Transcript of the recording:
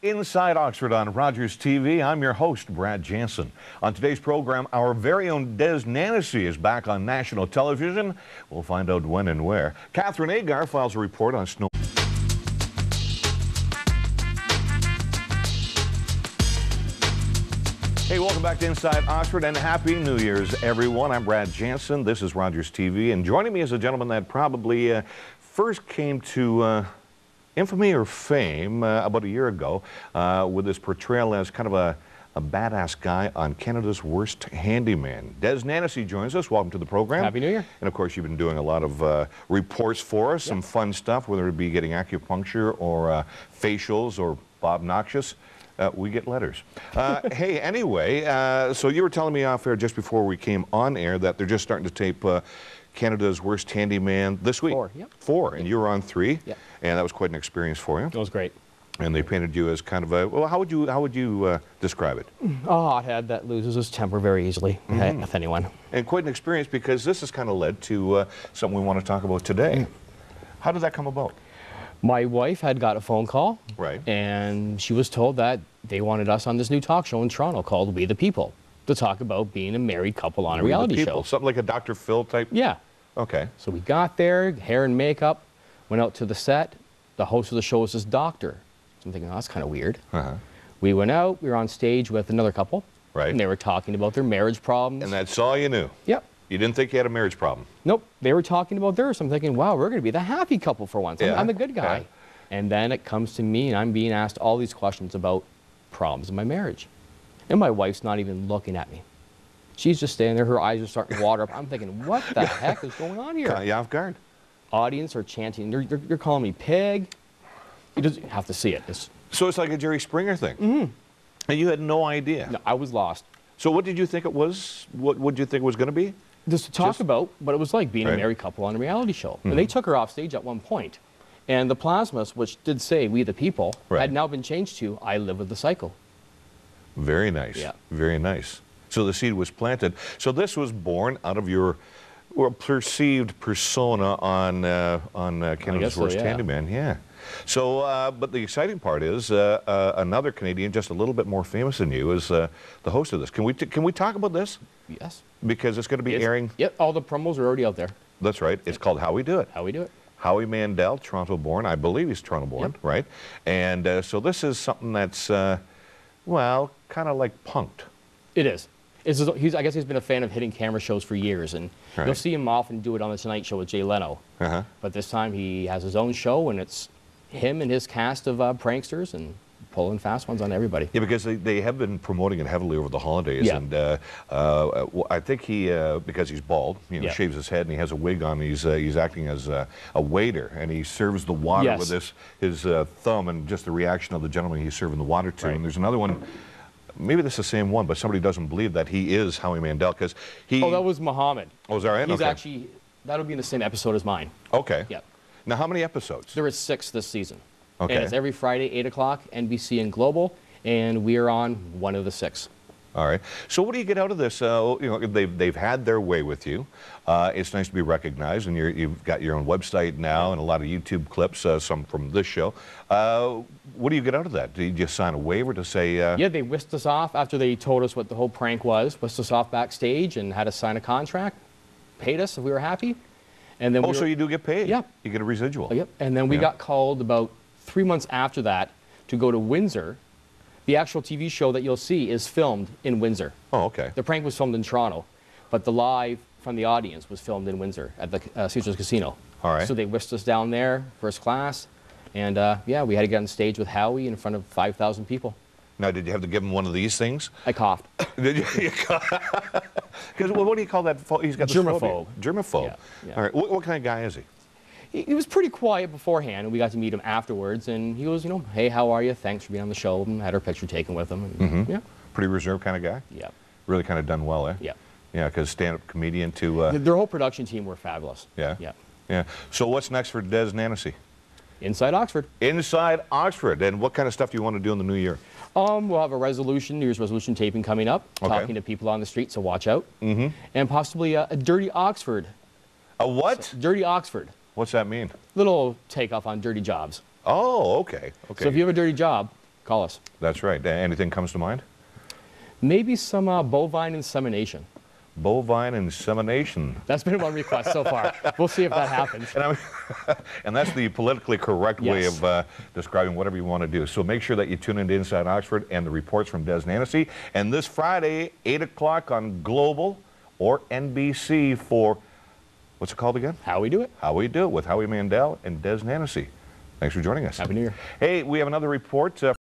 Inside Oxford on Rogers TV. I'm your host, Brad Janssen. On today's program, our very own Dez Nanassy is back on national television. We'll find out when and where. Catherine Agar files a report on snow. Hey, welcome back to Inside Oxford and Happy New Year's, everyone. I'm Brad Janssen. This is Rogers TV, and joining me is a gentleman that probably first came to infamy or fame about a year ago with his portrayal as kind of a badass guy on Canada's Worst Handyman. Dez Nanassy joins us. Welcome to the program. Happy New Year. And of course, you've been doing a lot of reports for us, some fun stuff, whether it be getting acupuncture or facials or Bob Noxious. We get letters. Hey, anyway, so you were telling me off air just before we came on air that they're just starting to tape Canada's Worst Handyman this week. 4, yep. 4, and you were on 3, yep. And that was quite an experience for you. It was great. And they painted you as kind of a, well, how would you describe it? A hothead that loses his temper very easily with anyone. And quite an experience because this has kind of led to something we want to talk about today. How did that come about? My wife had got a phone call, right, and she was told that they wanted us on this new talk show in Toronto called We the People to talk about being a married couple on a reality show. Something like a Dr. Phil type? Yeah. Okay. So we got there, hair and makeup, went out to the set. The host of the show was this doctor. So I'm thinking, oh, that's kind of weird. We went out, we were on stage with another couple. Right. And they were talking about their marriage problems. And that's all you knew? Yep. You didn't think you had a marriage problem? Nope. They were talking about theirs. I'm thinking, wow, we're going to be the happy couple for once. I'm the good guy. Yeah. And then it comes to me, and I'm being asked all these questions about problems in my marriage. And my wife's not even looking at me. She's just standing there. Her eyes are starting to water up. I'm thinking, what the heck is going on here? Caught you off guard. Audience are chanting. They're calling me pig. You just have to see it. So it's like a Jerry Springer thing? And you had no idea? No, I was lost. So what did you think it was? What did you think it was going to be? Just to talk about what it was like being a married couple on a reality show. And they took her off stage at one point. And the plasmas, which did say We the People, had now been changed to I Live with the Cycle. Very nice. Yeah. Very nice. So the seed was planted. So this was born out of your perceived persona on Canada's Worst Handyman. Yeah. So, but the exciting part is another Canadian, just a little bit more famous than you, is the host of this. Can we talk about this? Yes. Because it's going to be airing. Yep. All the promos are already out there. That's right. It's called Howie Do It. Howie Do It. Howie Mandel, Toronto-born. I believe he's Toronto-born, right? And so this is something that's, well, kind of like punked. It is. I guess he's been a fan of hitting camera shows for years, and you'll see him often do it on The Tonight Show with Jay Leno. But this time he has his own show, and it's him and his cast of pranksters and pulling fast ones on everybody. Yeah, because they have been promoting it heavily over the holidays, and I think he, because he's bald, shaves his head and he has a wig on, he's acting as a waiter, and he serves the water with his thumb, and just the reaction of the gentleman he's serving the water to. And there's another one. Maybe this is the same one, but somebody doesn't believe that he is Howie Mandel because he... Oh, that was Muhammad. Oh, is that right? He's actually... That'll be in the same episode as mine. Okay. Yeah. Now, how many episodes? There is 6 this season. Okay. And it's every Friday, 8 o'clock, NBC and Global, and we are on one of the 6. All right. So what do you get out of this? They've had their way with you. It's nice to be recognized, and you've got your own website now and a lot of YouTube clips, some from this show. What do you get out of that? Do you just sign a waiver to say... Yeah, they whisked us off after they told us what the whole prank was, whisked us off backstage and had us sign a contract, paid us if we were happy. And then so you do get paid? Yeah. You get a residual? Yep. And then we got called about 3 months after that to go to Windsor. The actual TV show that you'll see is filmed in Windsor. Oh, okay. The prank was filmed in Toronto, but the live from the audience was filmed in Windsor at the Caesars Casino. All right. So they whisked us down there, first class, and yeah, we had to get on stage with Howie in front of 5,000 people. Now, did you have to give him one of these things? I coughed. Did you? Because what do you call that? He's got germaphobe. Germaphobe. Yeah. All right. What kind of guy is he? He was pretty quiet beforehand, and we got to meet him afterwards, and he was, hey, how are you? Thanks for being on the show, and had our picture taken with him. And, yeah. Pretty reserved kind of guy? Yeah. Really kind of done well, eh? Yeah. Yeah, because stand-up comedian to... Their whole production team were fabulous. Yeah? Yeah. Yeah. So what's next for Dez Nanassy? Inside Oxford. Inside Oxford. And what kind of stuff do you want to do in the new year? We'll have a New Year's resolution taping coming up, talking to people on the street, so watch out. And possibly a Dirty Oxford. A what? So, Dirty Oxford. What's that mean? Little takeoff on dirty jobs. Oh, okay. Okay. So if you have a dirty job, call us. That's right. Anything comes to mind? Maybe some bovine insemination. Bovine insemination. That's been one request so far. We'll see if that happens. And that's the politically correct way of describing whatever you want to do. So make sure that you tune into Inside Oxford and the reports from Dez Nanassy. And this Friday, 8 o'clock on Global or NBC for, what's it called again? How We Do It. How We Do It with Howie Mandel and Dez Nanassy. Thanks for joining us. Happy New Year. Hey, we have another report